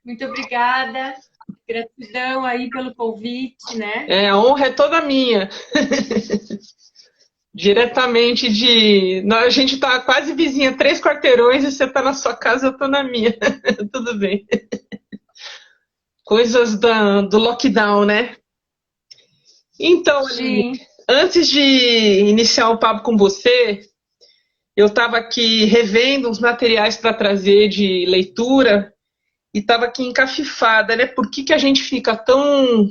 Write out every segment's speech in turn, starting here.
Muito obrigada. Gratidão aí pelo convite, né? A honra é toda minha. Diretamente de. A gente tá quase vizinha, 3 quarteirões, e você tá na sua casa, eu tô na minha. Tudo bem. Coisas do lockdown, né? Então, Aline, Sim. antes de iniciar o papo com você, eu estava aqui revendo uns materiais para trazer de leitura e estava aqui encafifada, né? Por que a gente fica tão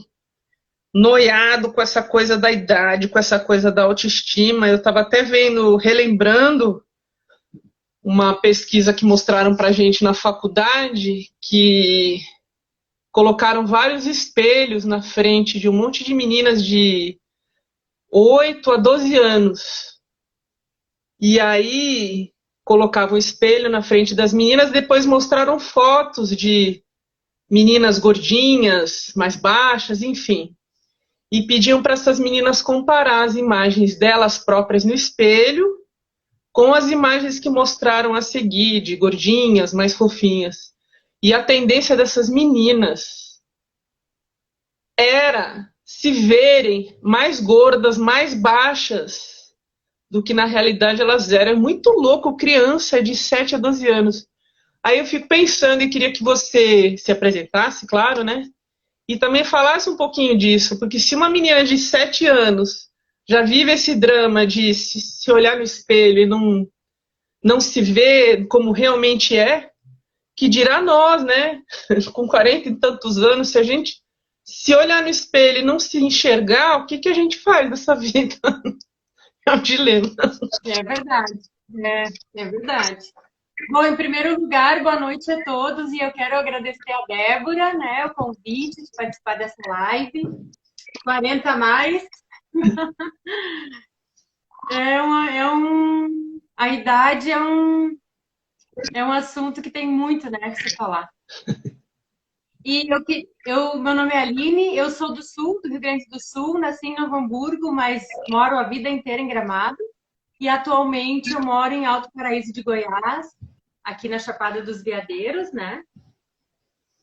noiado com essa coisa da idade, com essa coisa da autoestima? Eu estava até vendo, relembrando uma pesquisa que mostraram para a gente na faculdade, que colocaram vários espelhos na frente de um monte de meninas de 8 a 12 anos. E aí colocavam um espelho na frente das meninas, depois mostraram fotos de meninas gordinhas, mais baixas, enfim. E pediam para essas meninas comparar as imagens delas próprias no espelho com as imagens que mostraram a seguir, de gordinhas, mais fofinhas. E a tendência dessas meninas era se verem mais gordas, mais baixas do que na realidade elas eram. É muito louco, criança de 7 a 12 anos. Aí eu fico pensando e queria que você se apresentasse, claro, né? E também falasse um pouquinho disso, porque se uma menina de 7 anos já vive esse drama de se olhar no espelho e não se ver como realmente é, que dirá nós, né? Com 40 e tantos anos, se a gente se olhar no espelho e não se enxergar, o que a gente faz dessa vida? É um dilema. É verdade. É verdade. Bom, em primeiro lugar, boa noite a todos e eu quero agradecer a Débora, né, o convite de participar dessa live. 40 a mais a idade é um assunto que tem muito, né, que se falar. E meu nome é Aline, eu sou do Sul, do Rio Grande do Sul, nasci em Novo Hamburgo, mas moro a vida inteira em Gramado. E atualmente eu moro em Alto Paraíso de Goiás, aqui na Chapada dos Veadeiros, né?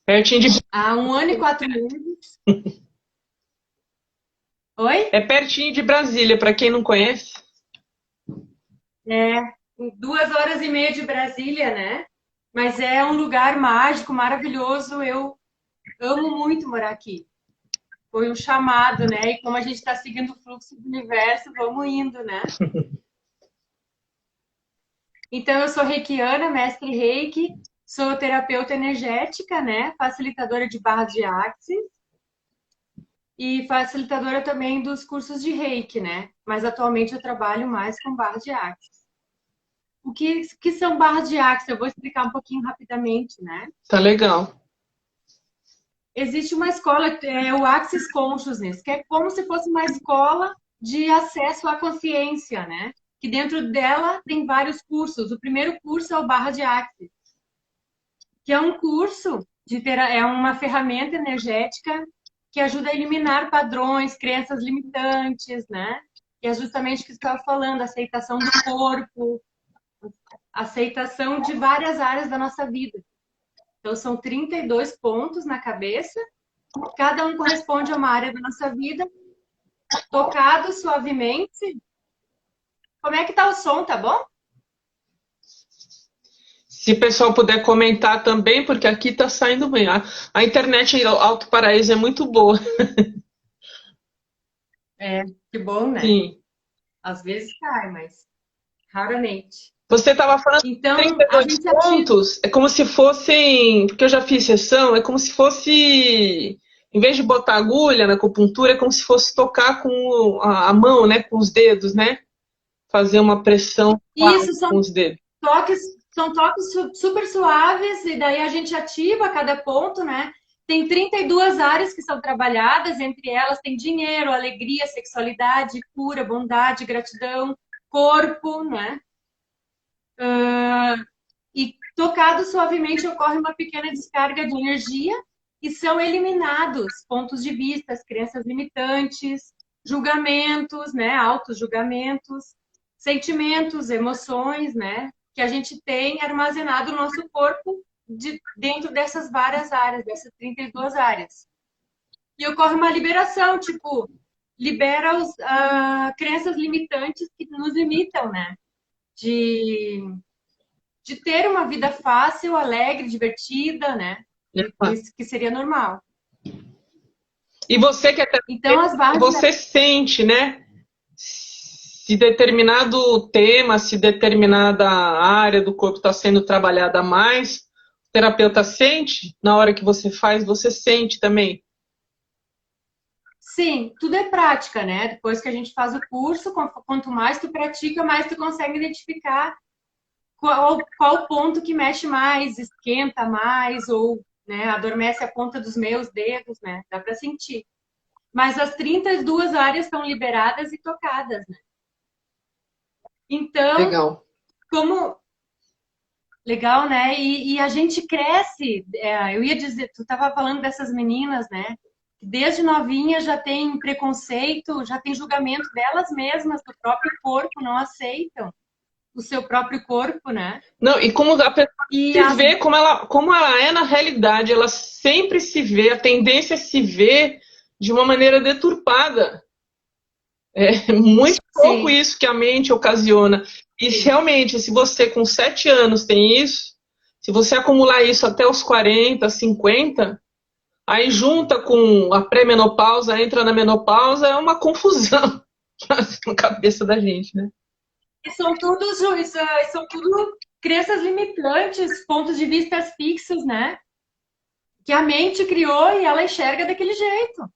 Pertinho de... Há 1 ano e 4 meses. Oi? É pertinho de Brasília, para quem não conhece. É, 2 horas e meia de Brasília, né? Mas é um lugar mágico, maravilhoso. Eu amo muito morar aqui. Foi um chamado, né? E como a gente está seguindo o fluxo do universo, vamos indo, né? Então, eu sou reikiana, mestre reiki, sou terapeuta energética, né? Facilitadora de barras de axis e facilitadora também dos cursos de reiki, né? Mas atualmente eu trabalho mais com barras de axis. O que são barras de axis? Eu vou explicar um pouquinho rapidamente, né? Tá legal. Existe uma escola, o Axis Consciousness, que é como se fosse uma escola de acesso à consciência, né? Que dentro dela tem vários cursos. O primeiro curso é o Barra de Axis, que é um curso é uma ferramenta energética que ajuda a eliminar padrões, crenças limitantes, né? E é justamente o que você estava falando, aceitação do corpo, aceitação de várias áreas da nossa vida. Então, são 32 pontos na cabeça, cada um corresponde a uma área da nossa vida, tocado suavemente. Como é que tá o som, tá bom? Se o pessoal puder comentar também, porque aqui tá saindo bem. A internet em Alto Paraíso é muito boa. É, que bom, né? Sim. Às vezes cai, mas raramente. Você estava falando de Então, a 32 gente ativa. pontos, é como se fossem, porque eu já fiz sessão, é como se fosse, em vez de botar agulha na acupuntura, é como se fosse tocar com a mão, né, com os dedos, né? Fazer uma pressão Isso com os dedos. toques, são toques super suaves, e daí a gente ativa cada ponto, né? Tem 32 áreas que são trabalhadas, entre elas tem dinheiro, alegria, sexualidade, cura, bondade, gratidão, corpo, né? E tocado suavemente ocorre uma pequena descarga de energia e são eliminados pontos de vista, crenças limitantes, julgamentos, né, autos julgamentos, sentimentos, emoções, né, que a gente tem armazenado no nosso corpo dentro dessas várias áreas, dessas 32 áreas. E ocorre uma liberação, tipo, libera crenças limitantes que nos limitam, né? De ter uma vida fácil, alegre, divertida, né? Isso que seria normal. E você que até então, as barras você sente, né? Se determinado tema, se determinada área do corpo está sendo trabalhada mais, o terapeuta sente na hora que você faz, você sente também. Sim, tudo é prática, né? Depois que a gente faz o curso, quanto mais tu pratica, mais tu consegue identificar qual ponto que mexe mais, esquenta mais, ou, né, adormece a ponta dos meus dedos, né? Dá para sentir. Mas as 32 áreas estão liberadas e tocadas, né? Então, legal. Legal, né? E a gente cresce. Eu ia dizer, tu estava falando dessas meninas, né? Desde novinha já tem preconceito, já tem julgamento delas mesmas, do próprio corpo, não aceitam o seu próprio corpo, né? Não, e como a pessoa se vê, como ela é na realidade, ela sempre se vê, a tendência é se ver de uma maneira deturpada. É muito pouco Sim. isso que a mente ocasiona. E realmente, se você com 7 anos tem isso, se você acumular isso até os 40, 50, aí junta com a pré-menopausa, entra na menopausa, é uma confusão na cabeça da gente, né? E são tudo crenças limitantes, pontos de vista fixos, né? Que a mente criou e ela enxerga daquele jeito,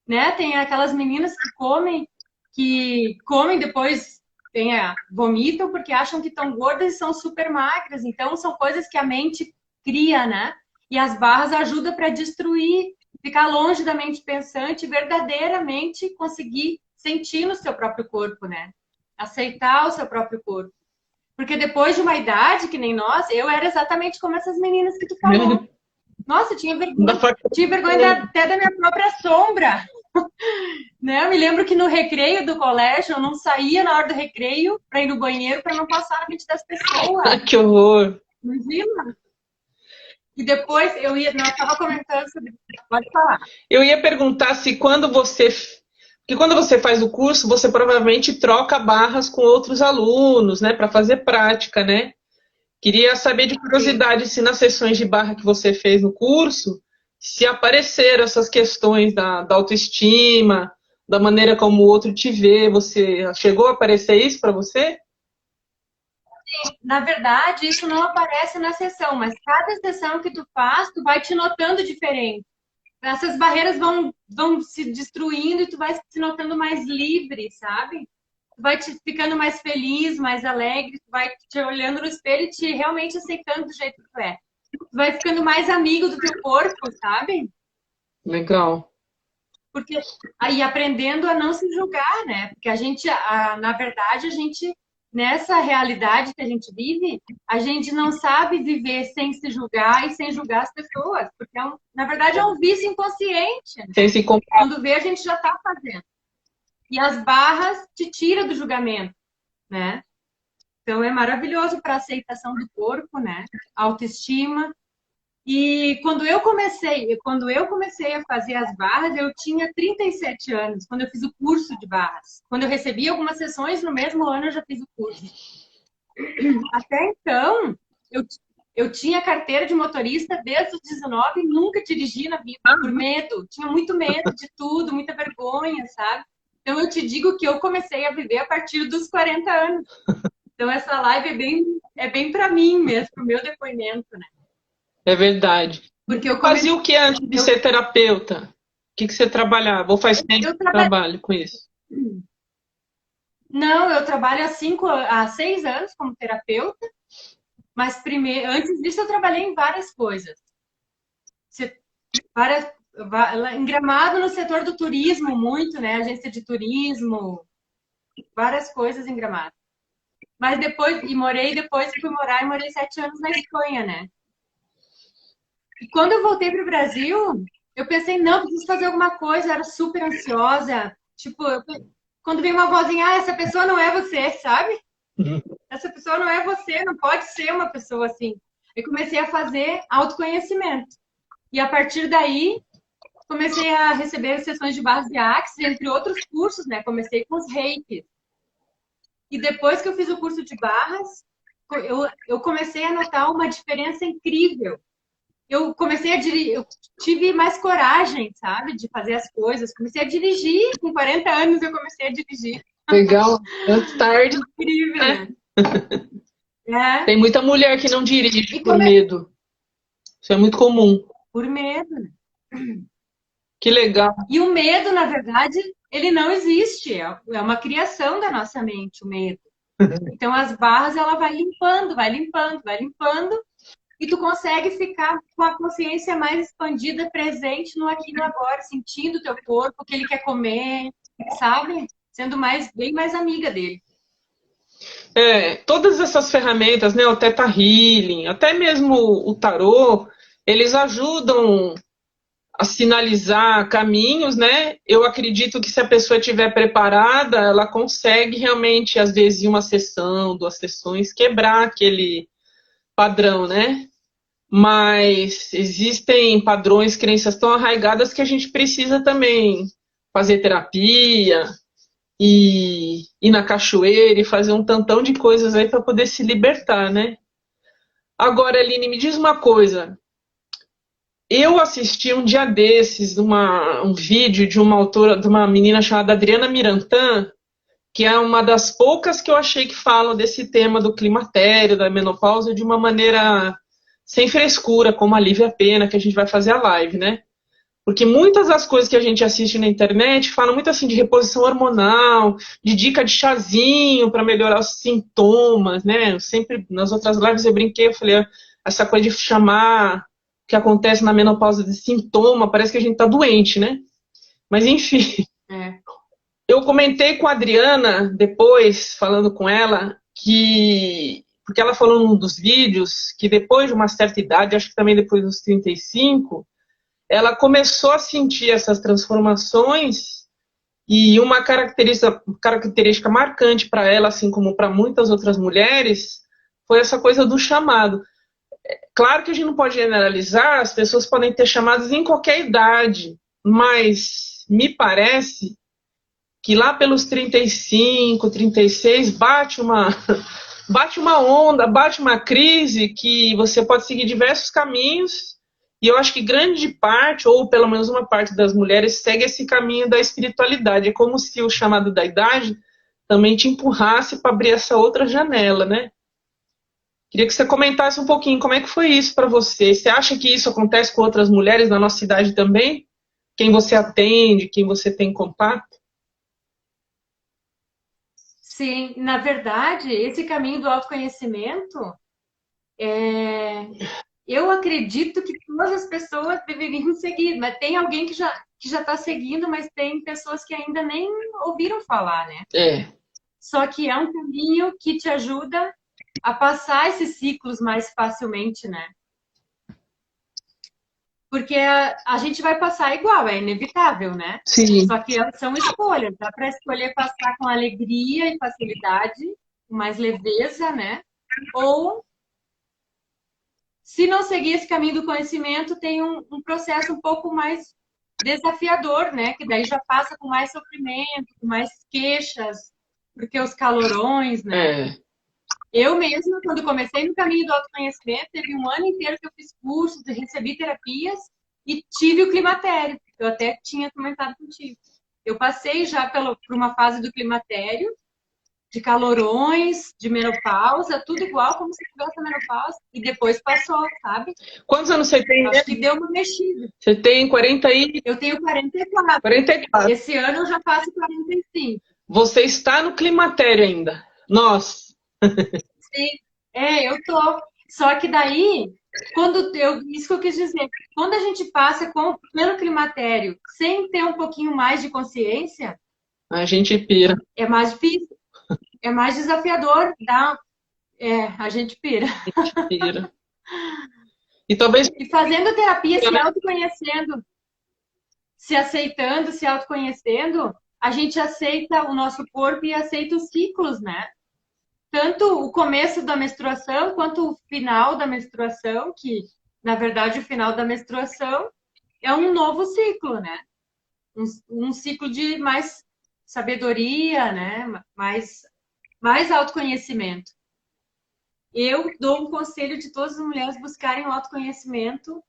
né? Tem aquelas meninas que comem depois vomitam porque acham que estão gordas e são super magras. Então, são coisas que a mente cria, né? E as barras ajudam para destruir, ficar longe da mente pensante e verdadeiramente conseguir sentir no seu próprio corpo, né? Aceitar o seu próprio corpo. Porque depois de uma idade, que nem nós, eu era exatamente como essas meninas que tu falou. Nossa, eu tinha vergonha até da minha própria sombra. Né? Eu me lembro que no recreio do colégio, eu não saía na hora do recreio para ir no banheiro para não passar na frente das pessoas. Que horror! Imagina! E depois nós estava comentando sobre. Pode falar. Eu ia perguntar se quando você faz o curso, você provavelmente troca barras com outros alunos, né, para fazer prática, né? Queria saber de curiosidade se nas sessões de barra que você fez no curso, se apareceram essas questões da autoestima, da maneira como o outro te vê. Você chegou a aparecer isso para você? Na verdade, isso não aparece na sessão, mas cada sessão que tu faz, tu vai te notando diferente. Essas barreiras vão se destruindo e tu vai se notando mais livre, sabe? Tu vai te ficando mais feliz, mais alegre, tu vai te olhando no espelho e te realmente aceitando do jeito que tu é. Tu vai ficando mais amigo do teu corpo, sabe? Legal. Porque aí aprendendo a não se julgar, né? Porque na verdade, a gente, nessa realidade que a gente vive, a gente não sabe viver sem se julgar e sem julgar as pessoas. Porque, na verdade, é um vício inconsciente. Né? Sem se Quando vê, a gente já está fazendo. E as barras te tiram do julgamento, né? Então, é maravilhoso para a aceitação do corpo, né? Autoestima. E quando eu comecei a fazer as barras, eu tinha 37 anos, quando eu fiz o curso de barras. Quando eu recebi algumas sessões, no mesmo ano eu já fiz o curso. Até então, eu tinha carteira de motorista desde os 19 e nunca dirigi na vida, por medo. Tinha muito medo de tudo, muita vergonha, sabe? Então, eu te digo que eu comecei a viver a partir dos 40 anos. Então, essa live é bem para mim mesmo, para o meu depoimento, né? É verdade. Porque eu fazia o que antes de ser terapeuta? O que você trabalhava? Ou faz tempo que trabalho com isso? Não, eu trabalho há 6 anos como terapeuta, mas antes disso eu trabalhei em várias coisas. Em Gramado, no setor do turismo, muito, né? Agência de turismo, várias coisas em Gramado. Mas depois, fui morar e morei 7 anos na Espanha, né? E quando eu voltei para o Brasil, eu pensei, não, preciso fazer alguma coisa. Eu era super ansiosa. Tipo, quando vem uma vozinha, essa pessoa não é você, sabe? Essa pessoa não é você, não pode ser uma pessoa assim. e comecei a fazer autoconhecimento. E a partir daí, comecei a receber sessões de barras de Axis, entre outros cursos, né? Comecei com os reiki. E depois que eu fiz o curso de barras, eu comecei a notar uma diferença incrível. Eu comecei a dirigir, eu tive mais coragem, sabe, de fazer as coisas. Comecei a dirigir, com 40 anos eu comecei a dirigir. Legal. Antes tarde. Incrível, né? Tem muita mulher que não dirige por medo. Isso é muito comum. Por medo, né? Que legal. E o medo, na verdade, ele não existe. É uma criação da nossa mente, o medo. Então, as barras, ela vai limpando, vai limpando, vai limpando. E tu consegue ficar com a consciência mais expandida, presente no aqui e no agora, sentindo o teu corpo, o que ele quer comer, sabe? Sendo bem mais amiga dele. Todas essas ferramentas, né, o Theta Healing, até mesmo o tarô, eles ajudam a sinalizar caminhos, né? Eu acredito que se a pessoa estiver preparada, ela consegue realmente, às vezes, em uma sessão, 2 sessões, quebrar aquele padrão, né? Mas existem padrões, crenças tão arraigadas que a gente precisa também fazer terapia e ir na cachoeira e fazer um tantão de coisas aí para poder se libertar, né? Agora, Aline, me diz uma coisa. Eu assisti um dia desses um vídeo de uma autora, de uma menina chamada Adriana Mirantan, que é uma das poucas que eu achei que falam desse tema do climatério, da menopausa, de uma maneira sem frescura, como a Lívia Pena, que a gente vai fazer a live, né? Porque muitas das coisas que a gente assiste na internet falam muito assim de reposição hormonal, de dica de chazinho para melhorar os sintomas, né? Eu sempre, nas outras lives eu brinquei, eu falei, essa coisa de chamar o que acontece na menopausa de sintoma, parece que a gente tá doente, né? Mas enfim. Eu comentei com a Adriana depois, falando com ela, porque ela falou num dos vídeos que depois de uma certa idade, acho que também depois dos 35, ela começou a sentir essas transformações e uma característica marcante para ela, assim como para muitas outras mulheres, foi essa coisa do chamado. Claro que a gente não pode generalizar, as pessoas podem ter chamados em qualquer idade, mas me parece que lá pelos 35, 36, bate uma onda, bate uma crise que você pode seguir diversos caminhos, e eu acho que grande parte, ou pelo menos uma parte das mulheres, segue esse caminho da espiritualidade. É como se o chamado da idade também te empurrasse para abrir essa outra janela, né? Queria que você comentasse um pouquinho como é que foi isso para você. Você acha que isso acontece com outras mulheres na nossa idade também? Quem você atende, quem você tem contato? Sim, na verdade, esse caminho do autoconhecimento, eu acredito que todas as pessoas deveriam seguir, mas tem alguém que já está seguindo, mas tem pessoas que ainda nem ouviram falar, né? Só que é um caminho que te ajuda a passar esses ciclos mais facilmente, né? Porque a gente vai passar igual, é inevitável, né? Sim. Só que são escolhas. Dá para escolher passar com alegria e facilidade, com mais leveza, né? Ou, se não seguir esse caminho do conhecimento, tem um processo um pouco mais desafiador, né? Que daí já passa com mais sofrimento, com mais queixas, porque os calorões, né? Eu mesma, quando comecei no caminho do autoconhecimento, teve um ano inteiro que eu fiz cursos, recebi terapias e tive o climatério. Eu até tinha comentado contigo. Eu passei já por uma fase do climatério, de calorões, de menopausa, tudo igual como se tivesse a menopausa, e depois passou, sabe? Quantos anos você tem? Acho que deu uma mexida. Você tem 40 e... Eu tenho 44. 44. Esse ano eu já faço 45. Você está no climatério ainda. Nossa. Sim, eu tô. Só que daí, isso que eu quis dizer, quando a gente passa pelo climatério sem ter um pouquinho mais de consciência, a gente pira. É mais difícil, é mais desafiador, a gente pira. A gente pira. E talvez. E fazendo terapia, se autoconhecendo, se aceitando, se autoconhecendo, a gente aceita o nosso corpo e aceita os ciclos, né? tanto o começo da menstruação quanto o final da menstruação, que, na verdade, o final da menstruação é um novo ciclo, né? Um ciclo de mais sabedoria, né? Mais autoconhecimento. Eu dou um conselho de todas as mulheres buscarem o autoconhecimento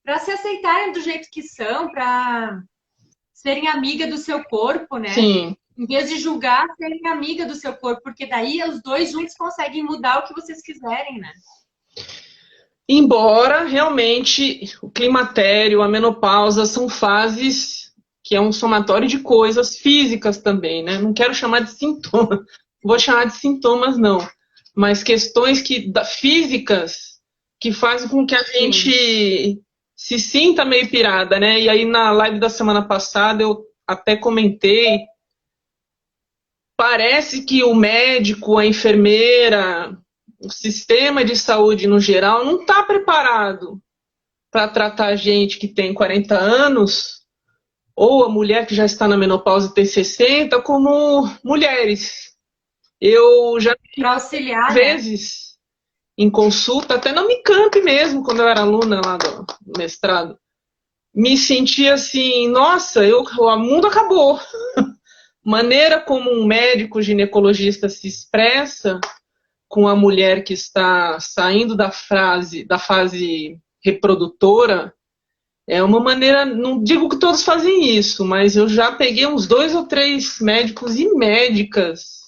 para se aceitarem do jeito que são, para serem amiga do seu corpo, né? Sim. Em vez de julgar, serem amiga do seu corpo, porque daí os dois juntos conseguem mudar o que vocês quiserem, né? Embora realmente o climatério, a menopausa são fases que é um somatório de coisas físicas também, né? Não quero chamar de sintomas, não vou chamar de sintomas não, mas questões físicas que fazem com que a gente se sinta meio pirada, né? E aí na live da semana passada eu até comentei, parece que o médico, a enfermeira, o sistema de saúde no geral não está preparado para tratar a gente que tem 40 anos ou a mulher que já está na menopausa e tem 60 como mulheres. Eu já para auxiliar, vezes em consulta, até na Unicamp mesmo, quando eu era aluna lá do mestrado, me sentia assim, nossa, o mundo acabou. Maneira como um médico ginecologista se expressa com a mulher que está saindo da fase reprodutora, é uma maneira, não digo que todos fazem isso, mas eu já peguei uns 2 ou 3 médicos e médicas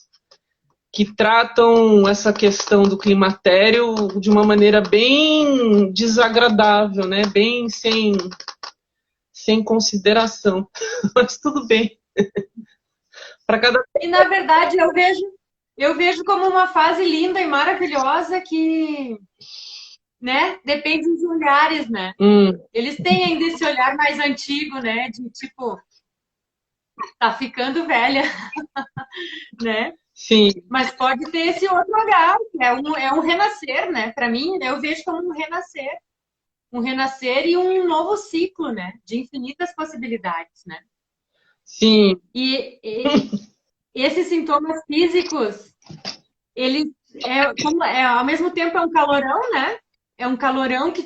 que tratam essa questão do climatério de uma maneira bem desagradável, né? Bem sem consideração. Mas tudo bem. Para cada... E na verdade eu vejo como uma fase linda e maravilhosa que, né, depende dos olhares, né? Eles têm ainda esse olhar mais antigo, né? De tipo, tá ficando velha, né? Sim. Mas pode ter esse outro olhar, que é um renascer, né? Para mim, eu vejo como um renascer e um novo ciclo, né? De infinitas possibilidades, né? Sim. E esses sintomas físicos, eles ao mesmo tempo é um calorão, né? É um calorão que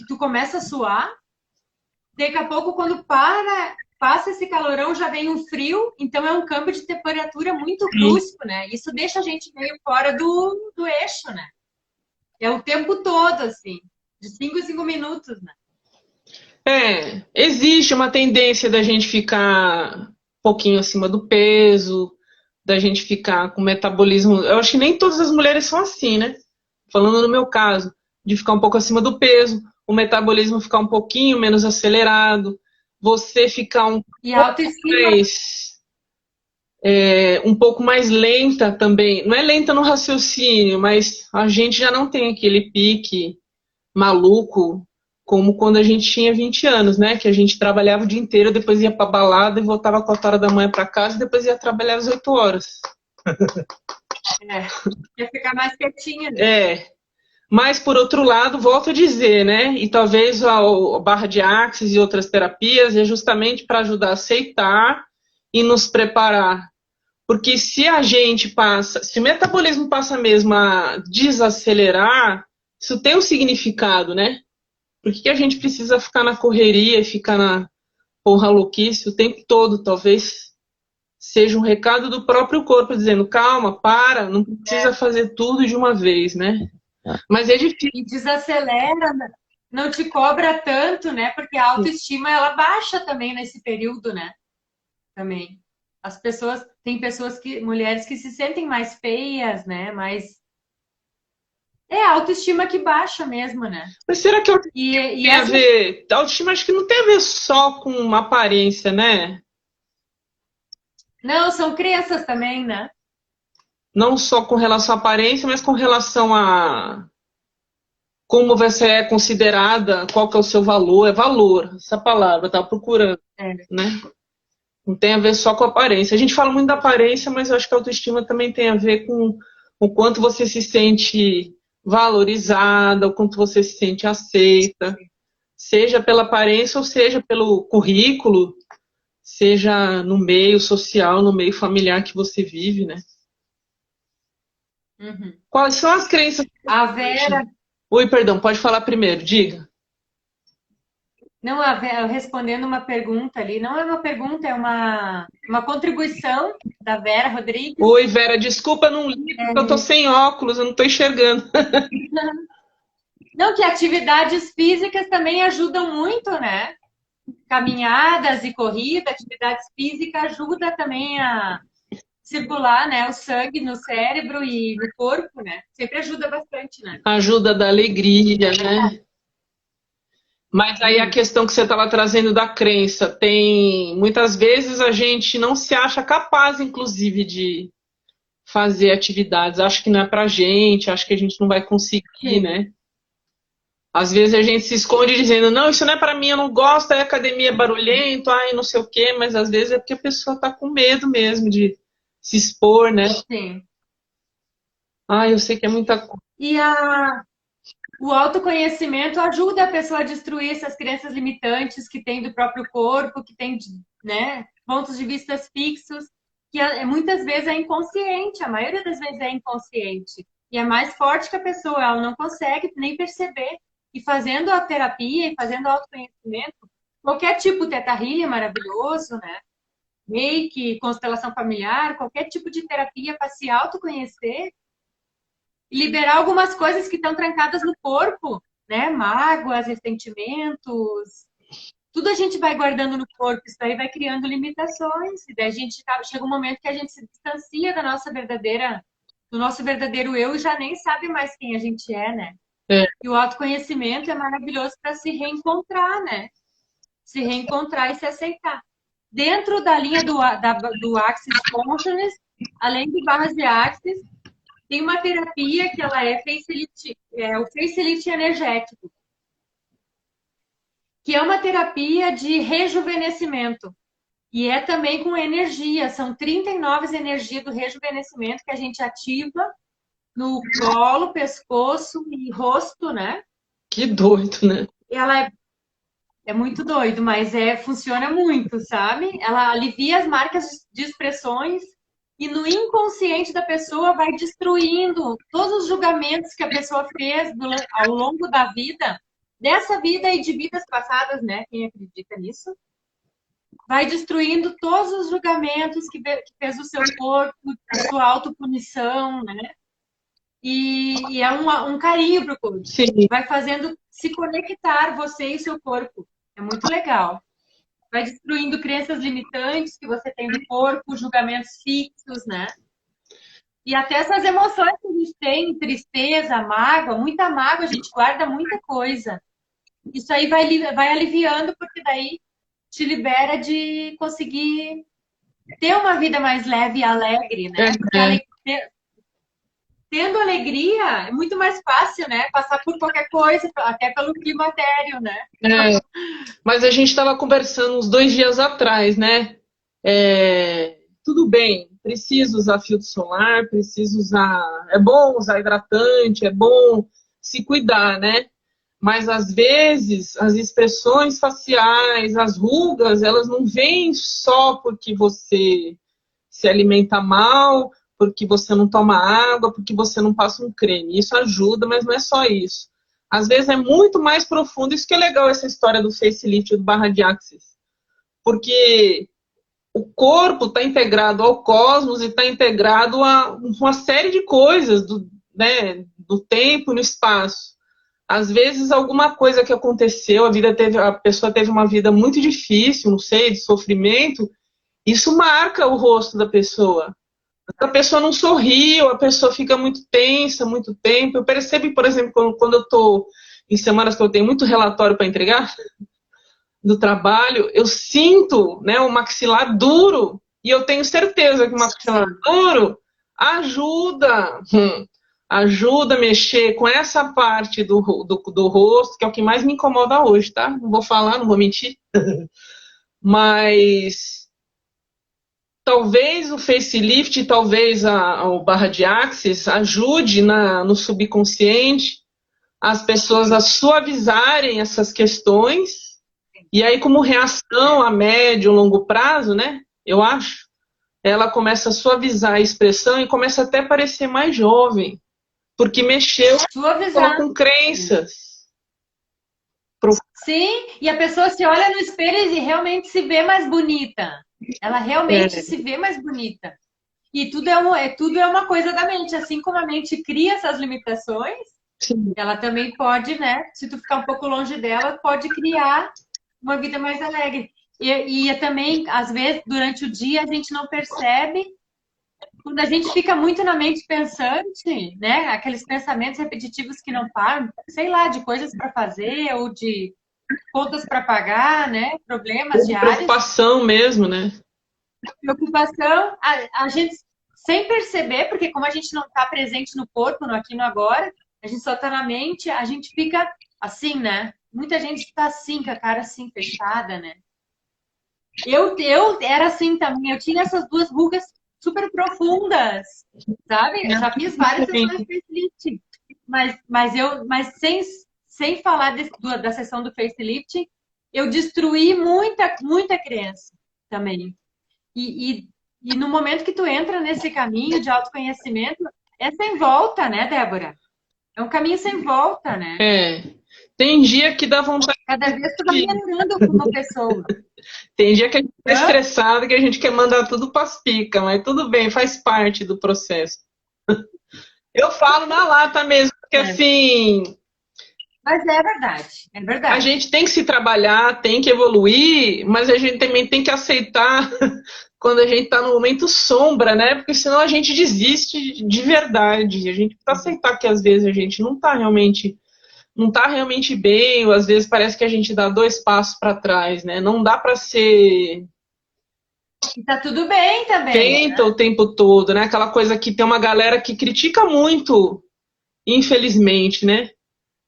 tu começa a suar. Daqui a pouco, quando passa esse calorão, já vem um frio, então é um câmbio de temperatura muito brusco, né? Isso deixa a gente meio fora do eixo, né? É o tempo todo, assim, de 5 em 5 minutos, né? Existe uma tendência da gente ficar um pouquinho acima do peso, da gente ficar com metabolismo. Eu acho que nem todas as mulheres são assim, né? Falando no meu caso, de ficar um pouco acima do peso, o metabolismo ficar um pouquinho menos acelerado, você ficar um pouco mais lenta também. Não é lenta no raciocínio, mas a gente já não tem aquele pique maluco como quando a gente tinha 20 anos, né? Que a gente trabalhava o dia inteiro, depois ia pra balada e voltava 4 horas da manhã pra casa e depois ia trabalhar às 8 horas. Ia ficar mais quietinha, né? Mas, por outro lado, volto a dizer, né? E talvez a barra de Axis e outras terapias é justamente para ajudar a aceitar e nos preparar. Porque se o metabolismo passa mesmo a desacelerar, isso tem um significado, né? Por que a gente precisa ficar na correria e ficar na porra louquice o tempo todo? Talvez seja um recado do próprio corpo dizendo, calma, para, não precisa fazer tudo de uma vez, né? Mas é difícil. E desacelera, não te cobra tanto, né? Porque a autoestima, ela baixa também nesse período, né? Também. Tem mulheres que se sentem mais feias, né? É a autoestima que baixa mesmo, né? Mas será que tem a ver? A autoestima acho que não tem a ver só com uma aparência, né? Não, são crenças também, né? Não só com relação à aparência, mas com relação a como você é considerada, qual que é o seu valor. É valor, essa palavra, eu estava procurando, né? Não tem a ver só com a aparência. A gente fala muito da aparência, mas eu acho que a autoestima também tem a ver com o quanto você se sente valorizada, o quanto você se sente aceita, seja pela aparência ou seja pelo currículo, seja no meio social, no meio familiar que você vive, né? Uhum. Quais são as crenças? A Vera, Oi, perdão, pode falar primeiro, diga. não, respondendo uma pergunta ali, não é uma pergunta, é uma contribuição da Vera Rodrigues. Oi, Vera, desculpa não li, porque eu tô sem óculos, eu não tô enxergando. Não, que atividades físicas também ajudam muito, né? Caminhadas e corrida, atividades físicas ajuda também a circular, né, o sangue no cérebro e no corpo, né? Sempre ajuda bastante, né? Ajuda da alegria, né? Mas aí a questão que você estava trazendo da crença, tem muitas vezes a gente não se acha capaz, inclusive, de fazer atividades. Acho que não é pra gente, acho que a gente não vai conseguir, Sim. né? Às vezes a gente se esconde dizendo, não, isso não é pra mim, eu não gosto, a academia é barulhento, ai, não sei o quê, mas às vezes é porque a pessoa tá com medo mesmo de se expor, né? Sim. Ah, eu sei que é muita coisa. E o autoconhecimento ajuda a pessoa a destruir essas crenças limitantes que tem do próprio corpo, que tem, né, pontos de vista fixos, que muitas vezes é inconsciente, a maioria das vezes é inconsciente. E é mais forte que a pessoa, ela não consegue nem perceber. E fazendo a terapia e fazendo autoconhecimento, qualquer tipo de Teta Healing é maravilhoso, né? Reiki, constelação familiar, qualquer tipo de terapia para se autoconhecer e liberar algumas coisas que estão trancadas no corpo, né? Mágoas, ressentimentos, tudo a gente vai guardando no corpo, isso aí vai criando limitações, e daí a gente chega um momento que a gente se distancia da nossa verdadeira, do nosso verdadeiro eu e já nem sabe mais quem a gente é, né? É, E o autoconhecimento é maravilhoso para se reencontrar, né? Se reencontrar e se aceitar. Dentro da linha do Axis Consciousness, além de barras de Axis, tem uma terapia que ela é facelift, é o facelift energético, que é uma terapia de rejuvenescimento. E é também com energia. São 39 energias do rejuvenescimento que a gente ativa no colo, pescoço e rosto, né? que doido, né? Ela é muito doido, mas funciona muito, sabe? Ela alivia as marcas de expressões e no inconsciente da pessoa vai destruindo todos os julgamentos que a pessoa fez ao longo da vida, dessa vida e de vidas passadas, né? Quem acredita nisso? Vai destruindo todos os julgamentos que fez o seu corpo, a sua autopunição, né? E é um carinho para o corpo. Sim. Vai fazendo se conectar você e seu corpo. É muito legal. Vai destruindo crenças limitantes que você tem do corpo, julgamentos fixos, né? E até essas emoções que a gente tem, tristeza, mágoa, muita mágoa, a gente guarda muita coisa. Isso aí vai aliviando, porque daí te libera de conseguir ter uma vida mais leve e alegre, né? Porque tendo alegria é muito mais fácil, né? Passar por qualquer coisa, até pelo climatério, né? É, mas a gente estava conversando uns 2 dias atrás, né? Tudo bem, preciso usar filtro solar, preciso usar. É bom usar hidratante, é bom se cuidar, né? Mas às vezes as expressões faciais, as rugas, elas não vêm só porque você se alimenta mal, porque você não toma água, porque você não passa um creme. Isso ajuda, mas não é só isso. Às vezes é muito mais profundo. Isso que é legal, essa história do facelift, do barra de axis. Porque o corpo está integrado ao cosmos e está integrado a uma série de coisas né, do tempo e no espaço. Às vezes alguma coisa que aconteceu, a pessoa teve uma vida muito difícil, não sei, de sofrimento, isso marca o rosto da pessoa. A pessoa não sorriu, a pessoa fica muito tensa, muito tempo. Eu percebo, por exemplo, quando eu estou em semanas que eu tenho muito relatório para entregar do trabalho, eu sinto, né, o maxilar duro, e eu tenho certeza que o maxilar duro ajuda, ajuda a mexer com essa parte do rosto, que é o que mais me incomoda hoje, tá? Não vou falar, não vou mentir. Mas talvez o facelift, talvez o barra de axis ajude no subconsciente as pessoas a suavizarem essas questões. E aí, como reação a médio e longo prazo, né? Eu acho, ela começa a suavizar a expressão e começa até a parecer mais jovem, porque mexeu com crenças. Sim, e a pessoa se olha no espelho e realmente se vê mais bonita. Ela realmente se vê mais bonita. E tudo é uma coisa da mente. Assim como a mente cria essas limitações, Sim. ela também pode, né? Se tu ficar um pouco longe dela, pode criar uma vida mais alegre. E também, às vezes, durante o dia, a gente não percebe. Quando a gente fica muito na mente pensante, né? Aqueles pensamentos repetitivos que não param, sei lá, de coisas para fazer ou de contas para pagar, né? Problemas diários. Preocupação mesmo, né? Preocupação, a gente sem perceber, porque como a gente não está presente no corpo, no aqui e no agora, a gente só está na mente, a gente fica assim, né? Muita gente está assim, com a cara assim, fechada, né? Eu era assim também, eu tinha essas duas rugas super profundas, sabe? Eu já fiz várias sessões de facelift, mas sem falar da sessão do facelift, eu destruí muita criança também. E no momento que tu entra nesse caminho de autoconhecimento, é sem volta, né, Débora? É um caminho sem volta, né? Tem dia que dá vontade. Cada vez tu vai melhorando como pessoa. Tem dia que a gente tá estressado, que a gente quer mandar tudo pras picas, mas tudo bem, faz parte do processo. Eu falo na lata mesmo, porque assim... Mas é verdade, é verdade. A gente tem que se trabalhar, tem que evoluir, mas a gente também tem que aceitar quando a gente está no momento sombra, né? Porque senão a gente desiste de verdade. A gente precisa aceitar que às vezes a gente não está realmente bem, ou às vezes parece que a gente dá 2 passos para trás, né? Não dá para ser... E tá tudo bem também. Tenta, né? O tempo todo, né? Aquela coisa que tem uma galera que critica muito, infelizmente, né?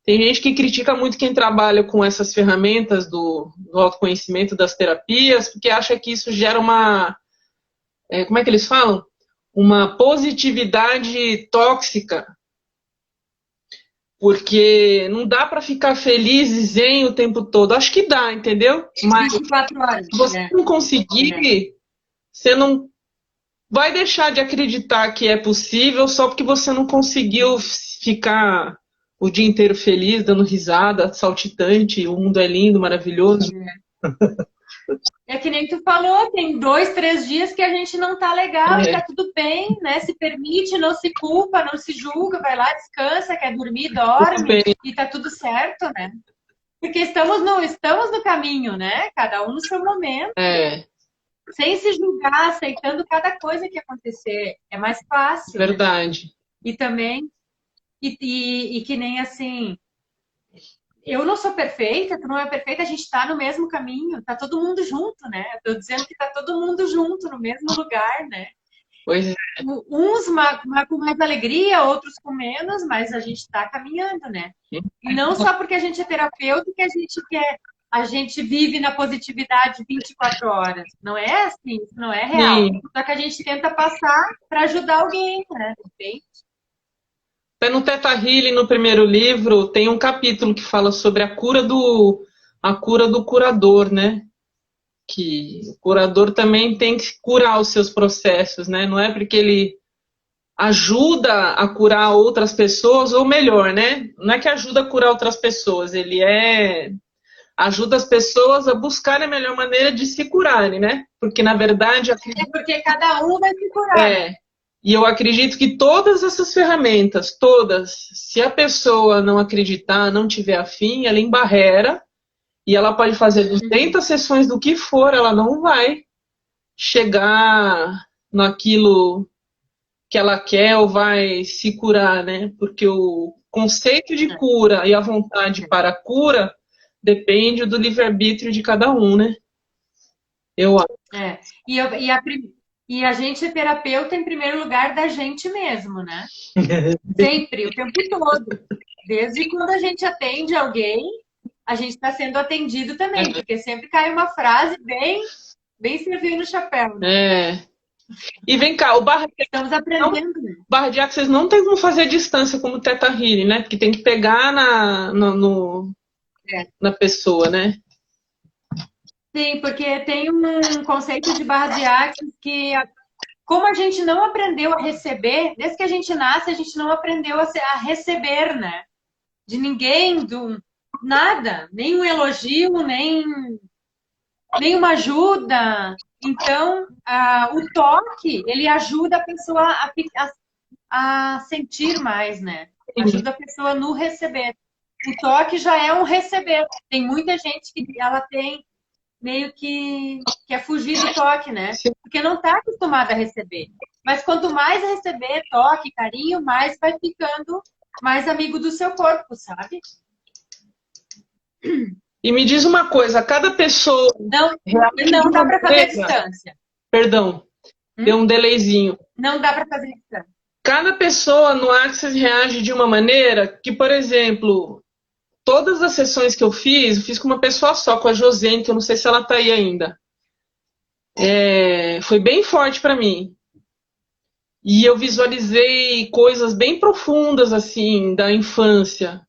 Tem gente que critica muito quem trabalha com essas ferramentas do autoconhecimento, das terapias, porque acha que isso gera uma... como é que eles falam? Uma positividade tóxica. Porque não dá para ficar feliz e zen o tempo todo. Acho que dá, entendeu? Mas 24 horas, se você não conseguir, você não vai deixar de acreditar que é possível só porque você não conseguiu ficar o dia inteiro feliz, dando risada, saltitante, o mundo é lindo, maravilhoso. É que nem tu falou, tem 2, 3 dias que a gente não tá legal e tá tudo bem, né? Se permite, não se culpa, não se julga, vai lá, descansa, quer dormir, dorme e tá tudo certo, né? Porque estamos no caminho, né? Cada um no seu momento. Sem se julgar, aceitando cada coisa que acontecer. É mais fácil. Verdade. Né? E também, e que nem assim... Eu não sou perfeita, tu não é perfeita, a gente está no mesmo caminho, tá todo mundo junto, né? Eu tô dizendo que tá todo mundo junto, no mesmo lugar, né? Pois é. Uns com mais alegria, outros com menos, mas a gente está caminhando, né? E não só porque a gente é terapeuta que a gente vive na positividade 24 horas. Não é assim, isso não é real. Sim. Só que a gente tenta passar para ajudar alguém, né? No Theta Healing, no primeiro livro, tem um capítulo que fala sobre a cura do curador, né? Que o curador também tem que curar os seus processos, né? Não é porque ele ajuda a curar outras pessoas, ou melhor, né? Não é que ajuda a curar outras pessoas, ele ajuda as pessoas a buscarem a melhor maneira de se curarem, né? Porque, na verdade... É porque cada um vai se curar. E eu acredito que todas essas ferramentas, se a pessoa não acreditar, não tiver afim, ela embarrera e ela pode fazer 200 sessões do que for, ela não vai chegar naquilo que ela quer ou vai se curar, né? Porque o conceito de cura e a vontade para a cura depende do livre-arbítrio de cada um, né? Eu acho. E a gente é terapeuta em primeiro lugar da gente mesmo, né? Sempre, o tempo todo. Desde quando a gente atende alguém, a gente está sendo atendido também, porque sempre cai uma frase bem servindo no chapéu. Né? E vem cá, o Barra Estamos aprendendo. Barra de Axis não tem como fazer distância como o Theta Healing, né? Porque tem que pegar na pessoa, né? Sim, porque tem um conceito de barra de axis que como a gente não aprendeu a receber, desde que a gente nasce, a gente não aprendeu a receber, né? De ninguém, do nada, nem um elogio, nem uma ajuda. Então, o toque, ele ajuda a pessoa a sentir mais, né? Ajuda a pessoa no receber. O toque já é um receber. Tem muita gente que ela tem meio que quer fugir do toque, né? Porque não está acostumada a receber. Mas quanto mais receber toque, carinho, mais vai ficando mais amigo do seu corpo, sabe? E me diz uma coisa, cada pessoa... Não dá para fazer a distância. Perdão, deu um delayzinho. Não dá para fazer a distância. Cada pessoa no Access reage de uma maneira que, por exemplo, todas as sessões que eu fiz com uma pessoa só, com a Josene, que eu não sei se ela está aí ainda. Foi bem forte para mim. E eu visualizei coisas bem profundas, assim, da infância.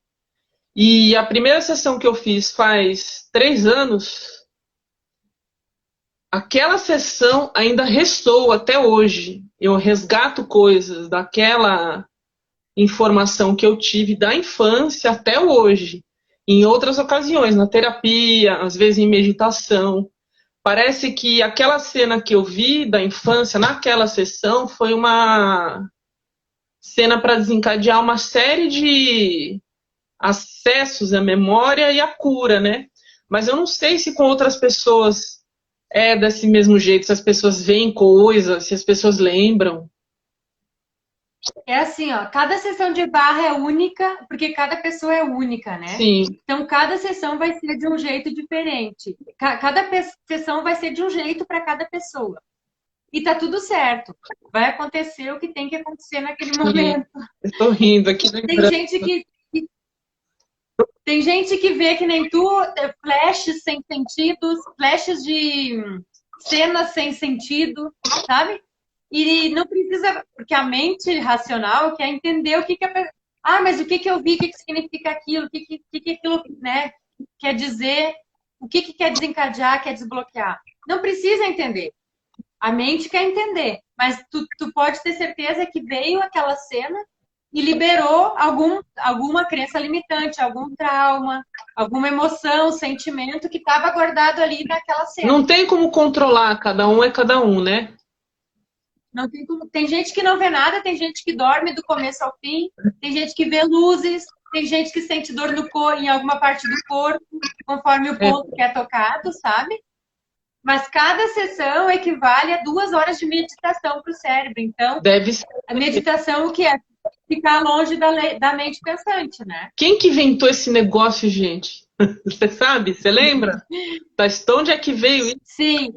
E a primeira sessão que eu fiz faz 3 anos, aquela sessão ainda ressoa até hoje. Eu resgato coisas daquela informação que eu tive da infância até hoje. Em outras ocasiões, na terapia, às vezes em meditação. Parece que aquela cena que eu vi da infância naquela sessão foi uma cena para desencadear uma série de acessos à memória e à cura, né? Mas eu não sei se com outras pessoas é desse mesmo jeito, se as pessoas veem coisas, se as pessoas lembram. É assim, ó, cada sessão de barra é única, porque cada pessoa é única, né? Sim. Então, cada sessão vai ser de um jeito diferente. Cada sessão vai ser de um jeito para cada pessoa. E tá tudo certo. Vai acontecer o que tem que acontecer naquele momento. Eu tô rindo aqui. Tem gente que vê que nem tu, flashes sem sentidos, flashes de cenas sem sentido, sabe? E não precisa, porque a mente racional quer entender o que a pessoa... mas o que eu vi, o que significa aquilo, o que aquilo, né, quer dizer, o que quer desencadear, quer desbloquear. Não precisa entender. A mente quer entender, mas tu pode ter certeza que veio aquela cena e liberou alguma crença limitante, algum trauma, alguma emoção, sentimento que estava guardado ali naquela cena. Não tem como controlar, cada um é cada um, né? Não tem como... Tem gente que não vê nada, tem gente que dorme do começo ao fim, tem gente que vê luzes, tem gente que sente dor no corpo, em alguma parte do corpo, conforme o ponto que é tocado, sabe? Mas cada sessão equivale a 2 horas de meditação para o cérebro. Então, deve ser. A meditação, o que é? Ficar longe da mente pensante, né? Quem que inventou esse negócio, gente? Você sabe? Você lembra? De onde é que veio isso? Sim.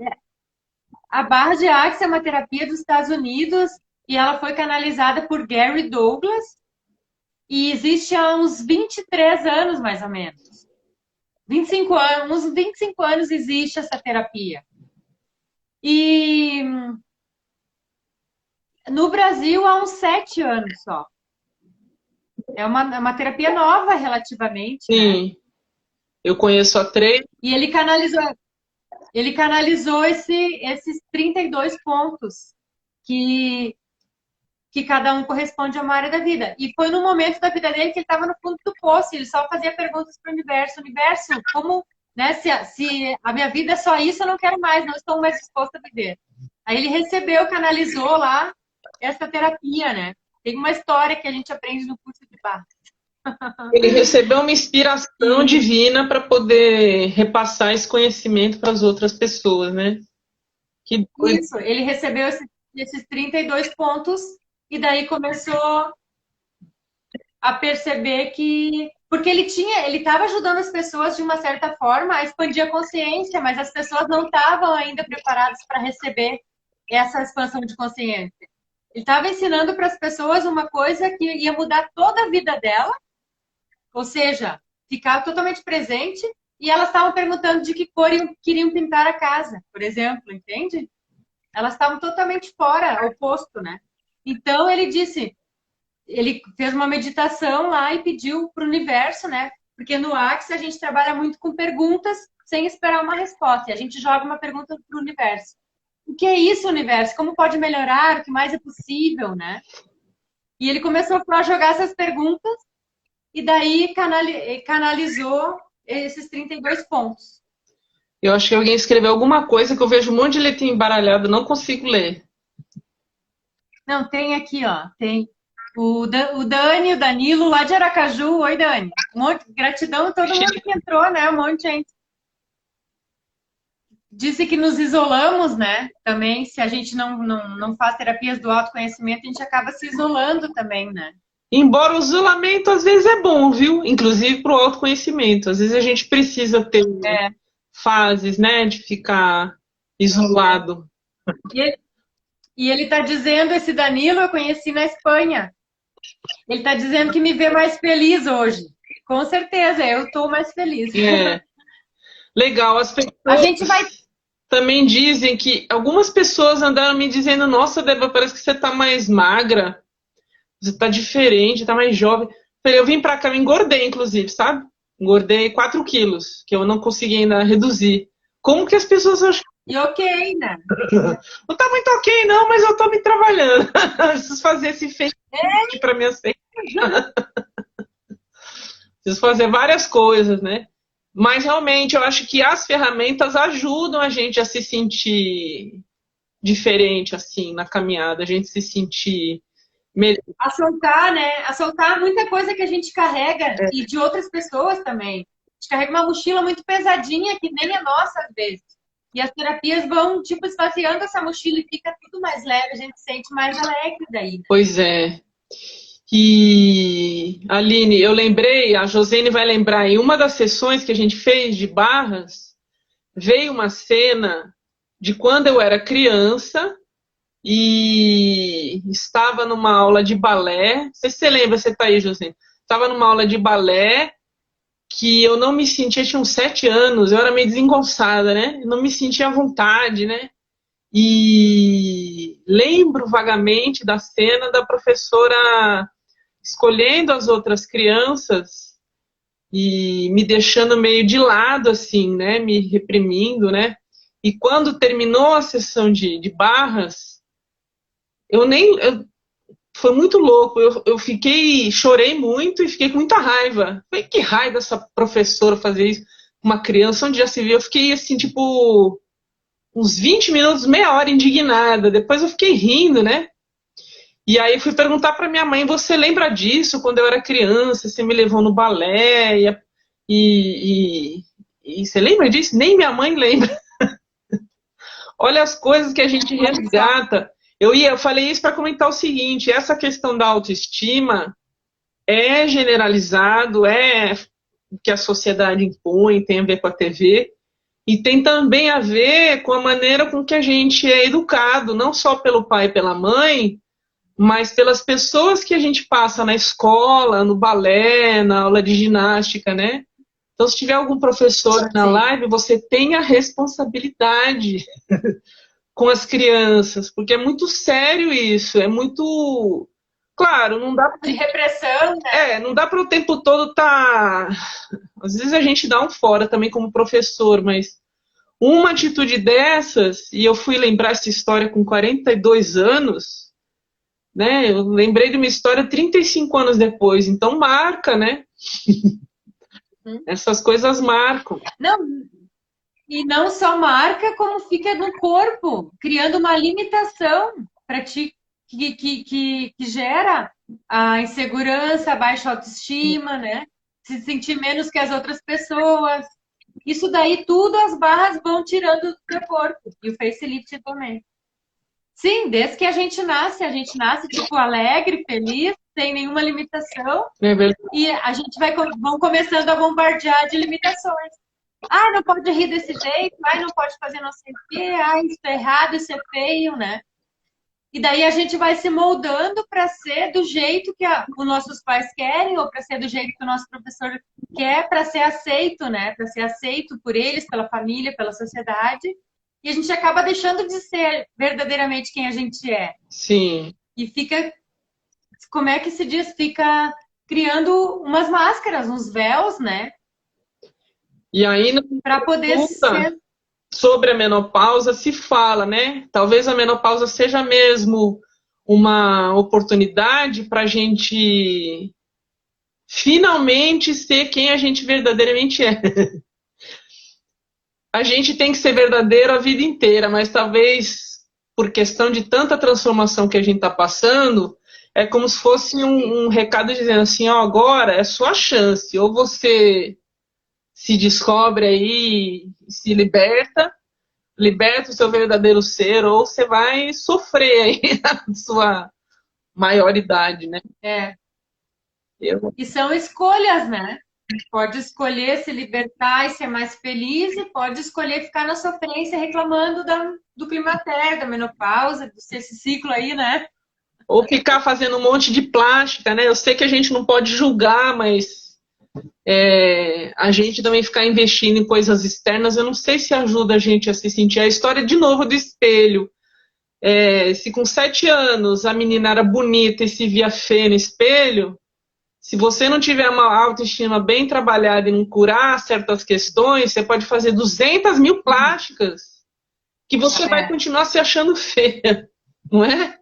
A barra de Axis é uma terapia dos Estados Unidos e ela foi canalizada por Gary Douglas e existe há uns 23 anos, mais ou menos. 25 anos, uns 25 anos existe essa terapia. E no Brasil há uns 7 anos só. É uma terapia nova, relativamente. Sim. Né? Eu conheço a 3. E ele canalizou esses 32 pontos que cada um corresponde a uma área da vida. E foi no momento da vida dele que ele estava no fundo do poço. Ele só fazia perguntas para o universo. Universo, como, né, se a minha vida é só isso, eu não quero mais, não estou mais disposta a viver. Aí ele recebeu, canalizou lá essa terapia, né? Tem uma história que a gente aprende no curso de barra. Ele recebeu uma inspiração divina para poder repassar esse conhecimento para as outras pessoas, né? Isso, ele recebeu esses 32 pontos e daí começou a perceber que... Porque ele estava ajudando as pessoas de uma certa forma a expandir a consciência, mas as pessoas não estavam ainda preparadas para receber essa expansão de consciência. Ele estava ensinando para as pessoas uma coisa que ia mudar toda a vida dela, ou seja, ficar totalmente presente, e elas estavam perguntando de que cor queriam pintar a casa, por exemplo, entende? Elas estavam totalmente fora, oposto, né? Então ele fez uma meditação lá e pediu para o universo, né? Porque no Axis a gente trabalha muito com perguntas sem esperar uma resposta, e a gente joga uma pergunta para o universo. o que é isso, universo? Como pode melhorar? O que mais é possível, né? E ele começou a jogar essas perguntas e daí canalizou esses 32 pontos. Eu acho que alguém escreveu alguma coisa que eu vejo um monte de letrinha embaralhada, não consigo ler. Não, tem aqui, ó. Tem o Dani, o Danilo, lá de Aracaju. Oi, Dani. Gratidão a todo mundo que entrou, né? Um monte de gente. Disse que nos isolamos, né? Também, se a gente não faz terapias do autoconhecimento, a gente acaba se isolando também, né? Embora o isolamento às vezes é bom, viu? Inclusive para o autoconhecimento. Às vezes a gente precisa ter fases, né, de ficar isolado. E ele está dizendo, esse Danilo eu conheci na Espanha. Ele está dizendo que me vê mais feliz hoje. Com certeza, eu estou mais feliz. É. Legal, as pessoas A gente vai... também dizem que algumas pessoas andaram me dizendo, nossa, Débora, parece que você está mais magra, você está diferente, está mais jovem. Eu vim para cá, eu engordei, inclusive, sabe? Engordei 4 quilos, que eu não consegui ainda reduzir. Como que as pessoas acham? E ok, né? Não tá muito ok, não, mas eu tô me trabalhando. Preciso fazer esse fake para minha feitas. Preciso fazer várias coisas, né? Mas realmente eu acho que as ferramentas ajudam a gente a se sentir diferente, assim, na caminhada, a gente se sentir melhor. A soltar, né? A soltar muita coisa que a gente carrega e de outras pessoas também. A gente carrega uma mochila muito pesadinha que nem é nossa às vezes. E as terapias vão, tipo, esvaziando essa mochila e fica tudo mais leve, a gente se sente mais alegre daí. Né? Pois é. E, Aline, eu lembrei, a Josene vai lembrar, em uma das sessões que a gente fez de barras, veio uma cena de quando eu era criança e estava numa aula de balé. Não sei se você lembra, você está aí, Josene. Estava numa aula de balé que eu não me sentia, tinha uns 7 anos, eu era meio desengonçada, né? Eu não me sentia à vontade, né? E lembro vagamente da cena da professora escolhendo as outras crianças e me deixando meio de lado, assim, né? Me reprimindo, né? E quando terminou a sessão de barras, foi muito louco. Eu chorei muito e fiquei com muita raiva. Falei, que raiva essa professora fazer isso com uma criança, onde já se viu. Eu fiquei assim, tipo, uns 20 minutos, meia hora indignada. Depois eu fiquei rindo, né? E aí eu fui perguntar para minha mãe, você lembra disso quando eu era criança? Você me levou no balé e você lembra disso? Nem minha mãe lembra. Olha as coisas que a gente resgata. Eu falei isso para comentar o seguinte, essa questão da autoestima é generalizado, é o que a sociedade impõe, tem a ver com a TV, e tem também a ver com a maneira com que a gente é educado, não só pelo pai e pela mãe, mas pelas pessoas que a gente passa na escola, no balé, na aula de ginástica, né? Então, se tiver algum professor na live, você tem a responsabilidade com as crianças, porque é muito sério isso, é muito... Claro, não dá... De repressão, né? Não dá para o tempo todo estar... Às vezes a gente dá um fora também como professor, mas uma atitude dessas, e eu fui lembrar essa história com 42 anos, né? Eu lembrei de uma história 35 anos depois, então marca, né? Essas coisas marcam. Não, e não só marca, como fica no corpo, criando uma limitação para ti que gera a insegurança, a baixa autoestima, né? Se sentir menos que as outras pessoas. Isso daí tudo as barras vão tirando do teu corpo. E o facelift também. Sim, desde que a gente nasce tipo alegre, feliz, sem nenhuma limitação. É verdade. E a gente vão começando a bombardear de limitações. Ah, não pode rir desse jeito, ah, não pode fazer não sei o quê, ah, isso é errado, isso é feio, né? E daí a gente vai se moldando para ser do jeito que os nossos pais querem, ou para ser do jeito que o nosso professor quer, para ser aceito, né? Para ser aceito por eles, pela família, pela sociedade. E a gente acaba deixando de ser verdadeiramente quem a gente é. Sim. E fica, como é que se diz? Fica criando umas máscaras, uns véus, né? E aí para poder ser... sobre a menopausa se fala, né? Talvez a menopausa seja mesmo uma oportunidade para a gente finalmente ser quem a gente verdadeiramente é. A gente tem que ser verdadeiro a vida inteira, mas talvez por questão de tanta transformação que a gente está passando, é como se fosse um recado dizendo assim, ó, agora é sua chance, ou você se descobre aí, se liberta o seu verdadeiro ser, ou você vai sofrer aí na sua maioridade, né? E são escolhas, né? Pode escolher se libertar e ser mais feliz, e pode escolher ficar na sofrência reclamando do climatério, da menopausa, desse ciclo aí, né? Ou ficar fazendo um monte de plástica, né? Eu sei que a gente não pode julgar, mas a gente também ficar investindo em coisas externas, eu não sei se ajuda a gente a se sentir. A história, de novo, do espelho. Se com 7 anos a menina era bonita e se via feia no espelho, se você não tiver uma autoestima bem trabalhada e não curar certas questões, você pode fazer 200 mil plásticas que você vai continuar se achando feia, não é?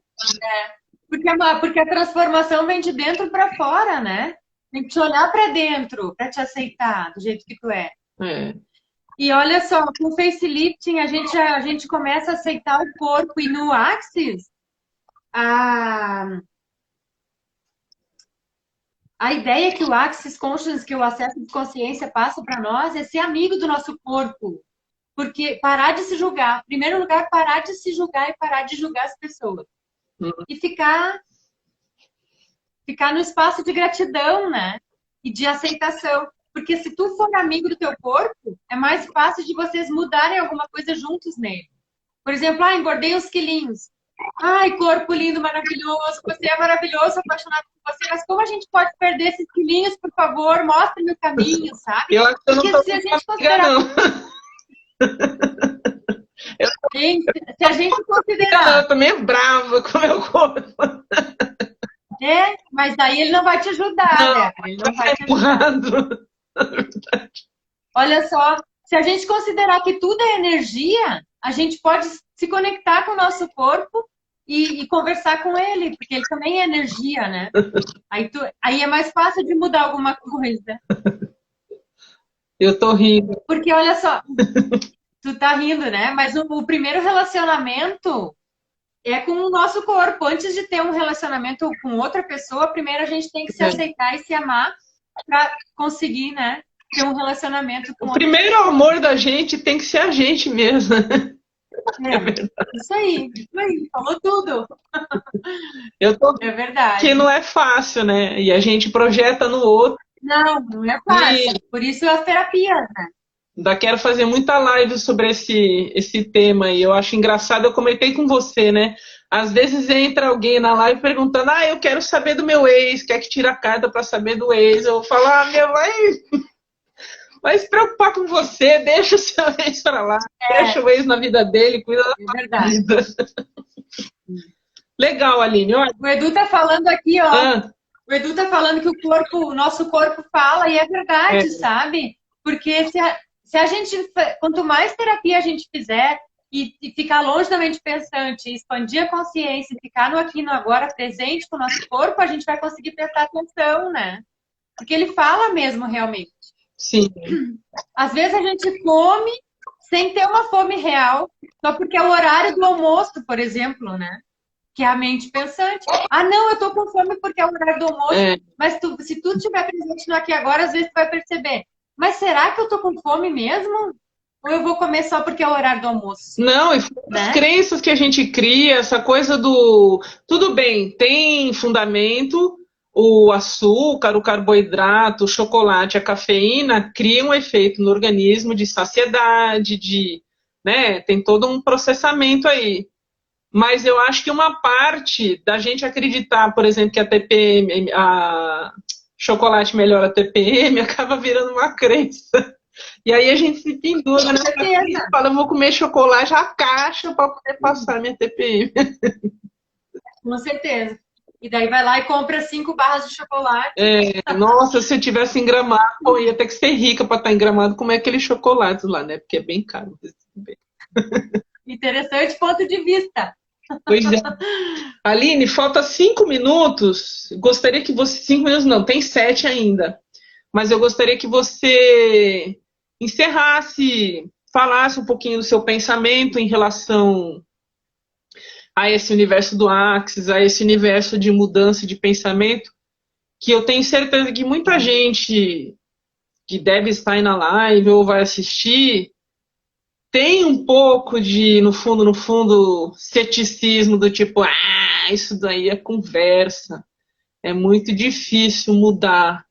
Porque a transformação vem de dentro para fora, né? Tem que te olhar para dentro para te aceitar do jeito que tu é. E olha só, com o facelifting a gente começa a aceitar o corpo, e no Axis a ideia que o Axis Consciousness, que o acesso de consciência passa para nós, é ser amigo do nosso corpo. Porque parar de se julgar. Em primeiro lugar, parar de se julgar e parar de julgar as pessoas. E ficar no espaço de gratidão, né? E de aceitação. Porque se tu for amigo do teu corpo, é mais fácil de vocês mudarem alguma coisa juntos nele. Por exemplo, engordei uns quilinhos. Ai, corpo lindo, maravilhoso. Você é maravilhoso, apaixonado por você. Mas como a gente pode perder esses quilinhos, por favor? Mostre-me o caminho, sabe? Eu acho que eu não tô se a gente considerar... Se a gente considerar... Eu tô meio brava com o meu corpo. Mas daí ele não vai te ajudar, né? Ele não vai te ajudar. Olha só, se a gente considerar que tudo é energia, a gente pode se conectar com o nosso corpo e conversar com ele, porque ele também é energia, né? Aí é mais fácil de mudar alguma coisa. Eu tô rindo. Porque olha só, tu tá rindo, né? Mas o primeiro relacionamento é com o nosso corpo. Antes de ter um relacionamento com outra pessoa, primeiro a gente tem que se aceitar e se amar para conseguir, né, ter um relacionamento com o primeiro amor da gente tem que ser a gente mesmo. Isso aí, falou tudo. É verdade. Que não é fácil, né? E a gente projeta no outro. Não é fácil. Por isso as terapias, né? Ainda quero fazer muita live sobre esse tema e eu acho engraçado, eu comentei com você, né? Às vezes entra alguém na live perguntando, eu quero saber do meu ex, quer que tire a carta para saber do ex. Eu falo, vai se preocupar com você, deixa o seu ex para lá, deixa o ex na vida dele, cuida da sua vida. Legal, Aline. Olha. O Edu tá falando aqui, ó. O Edu tá falando que o nosso corpo fala, e é verdade, sabe? Porque se a gente, quanto mais terapia a gente fizer e ficar longe da mente pensante, expandir a consciência, ficar no aqui e no agora, presente com o nosso corpo, a gente vai conseguir prestar atenção, né? Porque ele fala mesmo, realmente. Sim. Às vezes a gente come sem ter uma fome real, só porque é o horário do almoço, por exemplo, né? Que é a mente pensante. Não, eu tô com fome porque é o horário do almoço. Mas se tu estiver presente no aqui e agora, às vezes tu vai perceber. Mas será que eu tô com fome mesmo? Ou eu vou comer só porque é o horário do almoço? Não, e as crenças que a gente cria, essa coisa do... Tudo bem, tem fundamento, o açúcar, o carboidrato, o chocolate, a cafeína criam um efeito no organismo de saciedade, né? Tem todo um processamento aí. Mas eu acho que uma parte da gente acreditar, por exemplo, que a TPM, chocolate melhora a TPM, acaba virando uma crença. E aí a gente se pendura, né? Fala, eu vou comer chocolate a caixa para poder passar minha TPM. Com certeza. E daí vai lá e compra 5 barras de chocolate. Nossa, se eu tivesse em Gramado, ia ter que ser rica para estar em Gramado, como é aquele chocolate lá, né? Porque é bem caro. Interessante ponto de vista. Pois é. Aline, falta 5 minutos. Gostaria que você. 5 minutos não, tem 7 ainda. Mas eu gostaria que você encerrasse, falasse um pouquinho do seu pensamento em relação a esse universo do Axis, a esse universo de mudança de pensamento, que eu tenho certeza que muita gente que deve estar aí na live ou vai assistir tem um pouco de, no fundo, ceticismo do tipo, isso daí é conversa. É muito difícil mudar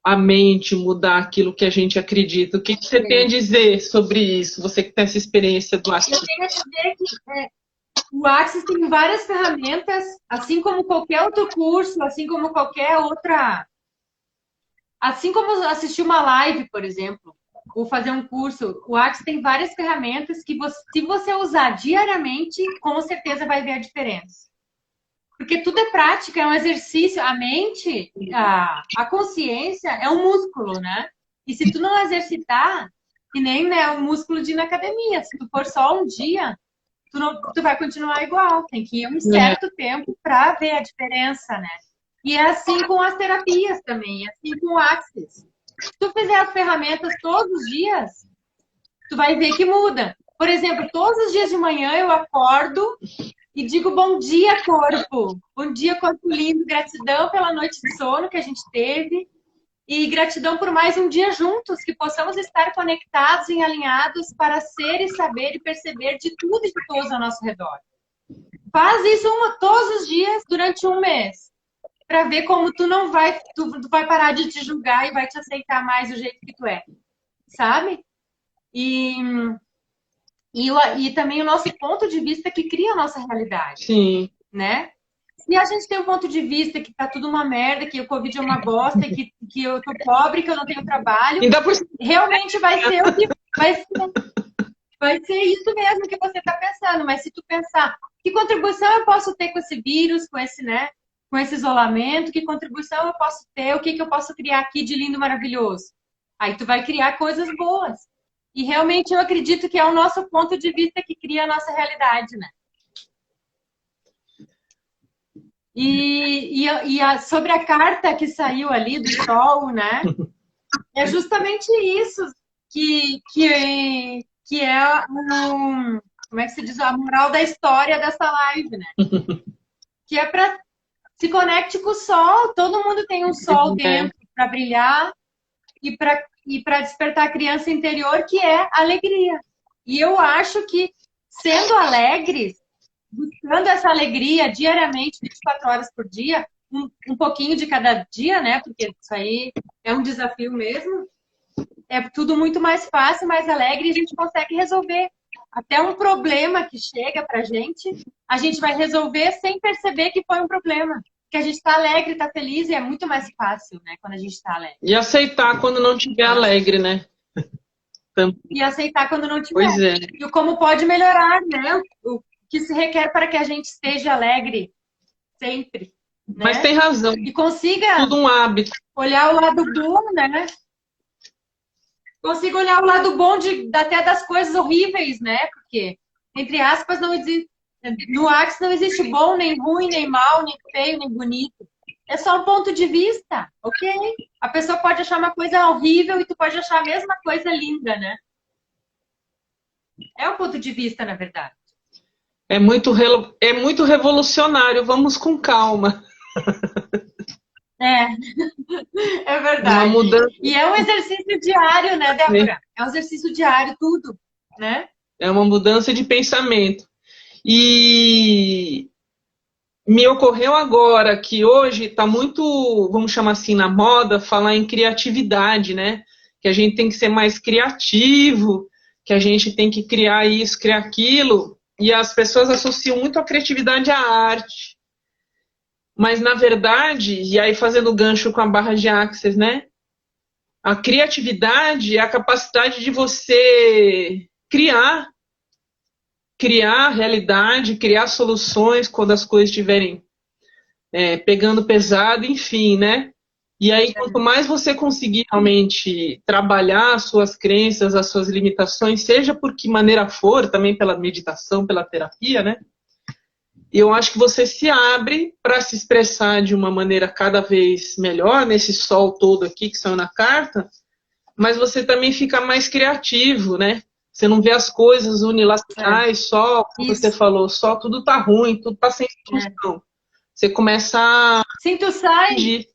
a mente, mudar aquilo que a gente acredita. O que você tem a dizer sobre isso? Você que tem essa experiência do Axis. Eu tenho a dizer que o Axis tem várias ferramentas, assim como qualquer outro curso, assim como qualquer outra... Assim como assistir uma live, por exemplo, ou fazer um curso, o Axis tem várias ferramentas que, se você usar diariamente, com certeza vai ver a diferença. Porque tudo é prática, é um exercício. A mente, a consciência é um músculo, né? E se tu não exercitar, que nem, né, um músculo de ir na academia, se tu for só um dia, tu vai continuar igual. Tem que ir um certo tempo para ver a diferença, né? E é assim com as terapias também, é assim com o Axis. Se tu fizer as ferramentas todos os dias, tu vai ver que muda. Por exemplo, todos os dias de manhã eu acordo e digo bom dia, corpo. Bom dia, corpo lindo. Gratidão pela noite de sono que a gente teve. E gratidão por mais um dia juntos, que possamos estar conectados e alinhados para ser e saber e perceber de tudo e de todos ao nosso redor. Faz isso todos os dias durante um mês, para ver como tu vai parar de te julgar e vai te aceitar mais do jeito que tu é, sabe? E também o nosso ponto de vista que cria a nossa realidade. Sim. Né? Se a gente tem um ponto de vista que tá tudo uma merda, que o Covid é uma bosta, que eu tô pobre, que eu não tenho trabalho, realmente vai ser o que vai ser isso mesmo que você tá pensando. Mas se tu pensar, que contribuição eu posso ter com esse vírus, com esse, né, com esse isolamento, que contribuição eu posso ter, o que eu posso criar aqui de lindo, maravilhoso? Aí tu vai criar coisas boas. E realmente eu acredito que é o nosso ponto de vista que cria a nossa realidade, né? Sobre a carta que saiu ali do Sol, né? É justamente isso que é como é que se diz? A moral da história dessa live, né? Que é para se conecte com o Sol. Todo mundo tem um Sol dentro para brilhar e para despertar a criança interior, que é alegria. E eu acho que sendo alegres, buscando essa alegria diariamente, 24 horas por dia, um pouquinho de cada dia, né? Porque isso aí é um desafio mesmo. É tudo muito mais fácil, mais alegre, e a gente consegue resolver. Até um problema que chega pra gente, a gente vai resolver sem perceber que foi um problema. Porque a gente tá alegre, tá feliz, e é muito mais fácil, né? Quando a gente tá alegre. E aceitar quando não estiver alegre, né? E aceitar quando não tiver. Pois é. E como pode melhorar, né? O que se requer para que a gente esteja alegre sempre. Né? Mas tem razão. E consiga tudo um hábito. Olhar o lado bom, né? Consiga olhar o lado bom até das coisas horríveis, né? Porque, entre aspas, no Axis não existe bom, nem ruim, nem mal, nem feio, nem bonito. É só um ponto de vista, ok? A pessoa pode achar uma coisa horrível e tu pode achar a mesma coisa linda, né? É um ponto de vista, na verdade. É muito revolucionário, vamos com calma. É verdade. Uma mudança. E é um exercício diário, né, Débora? É um exercício diário, tudo, né? É uma mudança de pensamento. E me ocorreu agora que hoje está muito, vamos chamar assim, na moda, falar em criatividade, né? Que a gente tem que ser mais criativo, que a gente tem que criar isso, criar aquilo. E as pessoas associam muito a criatividade à arte. Mas, na verdade, e aí fazendo gancho com a barra de Axis, né? A criatividade é a capacidade de você criar realidade, criar soluções quando as coisas estiverem pegando pesado, enfim, né? E aí, quanto mais você conseguir realmente trabalhar as suas crenças, as suas limitações, seja por que maneira for, também pela meditação, pela terapia, né? Eu acho que você se abre para se expressar de uma maneira cada vez melhor, nesse sol todo aqui que saiu na carta, mas você também fica mais criativo, né? Você não vê as coisas unilaterais, só, como você falou, só tudo tá ruim, tudo tá sem solução. Você começa a Sim, tu sai, agir.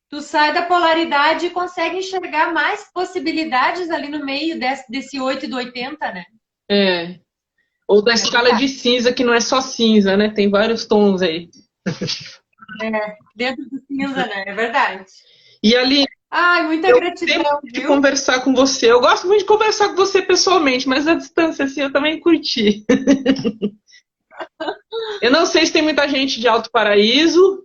tu sai da polaridade e consegue enxergar mais possibilidades ali no meio desse 8 e do 80, né? É. Ou da escala de cinza, que não é só cinza, né? Tem vários tons aí. Dentro do cinza, né? É verdade. E ali, Ai, muita eu gratidão, sempre de viu? conversar com você. Eu gosto muito de conversar com você pessoalmente, mas a distância, assim, eu também curti. Eu não sei se tem muita gente de Alto Paraíso.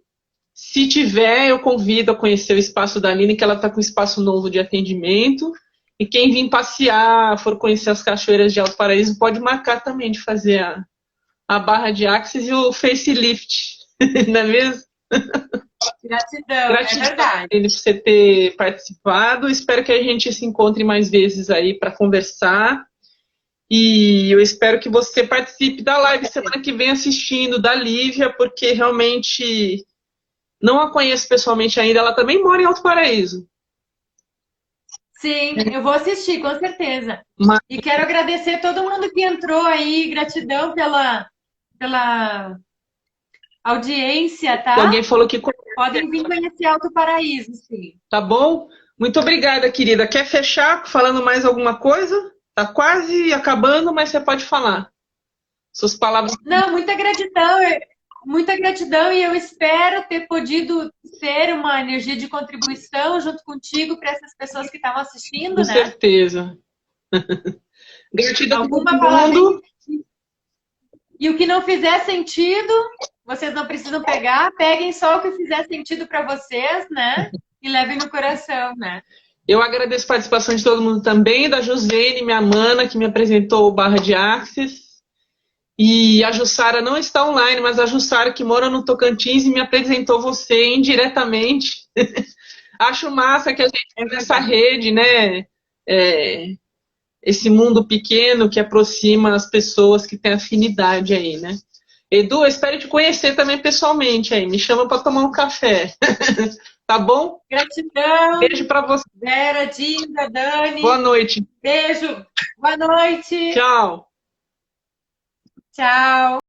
Se tiver, eu convido a conhecer o espaço da Aline, que ela está com um espaço novo de atendimento. E quem vir passear, for conhecer as cachoeiras de Alto Paraíso, pode marcar também de fazer a barra de Axis e o facelift. Não é mesmo? Gratidão, Gratidão é verdade. por você ter participado. Espero que a gente se encontre mais vezes aí para conversar. E eu espero que você participe da live semana que vem assistindo da Lívia, porque realmente não a conheço pessoalmente ainda. Ela também mora em Alto Paraíso. Sim, eu vou assistir, com certeza. Mas E quero agradecer todo mundo que entrou aí. Gratidão pela audiência, alguém tá? falou que Podem vir conhecer Alto Paraíso, sim. tá bom. Muito obrigada, querida. Quer fechar falando mais alguma coisa? Tá quase acabando, mas você pode falar. Suas palavras. Não, muita gratidão e eu espero ter podido ser uma energia de contribuição junto contigo para essas pessoas que estavam assistindo, Com né? certeza. Gratidão a todo Alguma palavra. mundo. E o que não fizer sentido, vocês não precisam pegar, peguem só o que fizer sentido para vocês, né? E levem no coração, né? Eu agradeço a participação de todo mundo também, da Josene, minha mana, que me apresentou o Barra de Axis. E a Jussara não está online, mas a Jussara, que mora no Tocantins, e me apresentou você indiretamente. Acho massa que a gente tem essa rede, né? Esse mundo pequeno que aproxima as pessoas que têm afinidade aí, né? Edu, eu espero te conhecer também pessoalmente aí. Me chama para tomar um café. Tá bom? Gratidão. Beijo para você. Vera, Dinda, Dani. Boa noite. Beijo. Boa noite. Tchau. Tchau.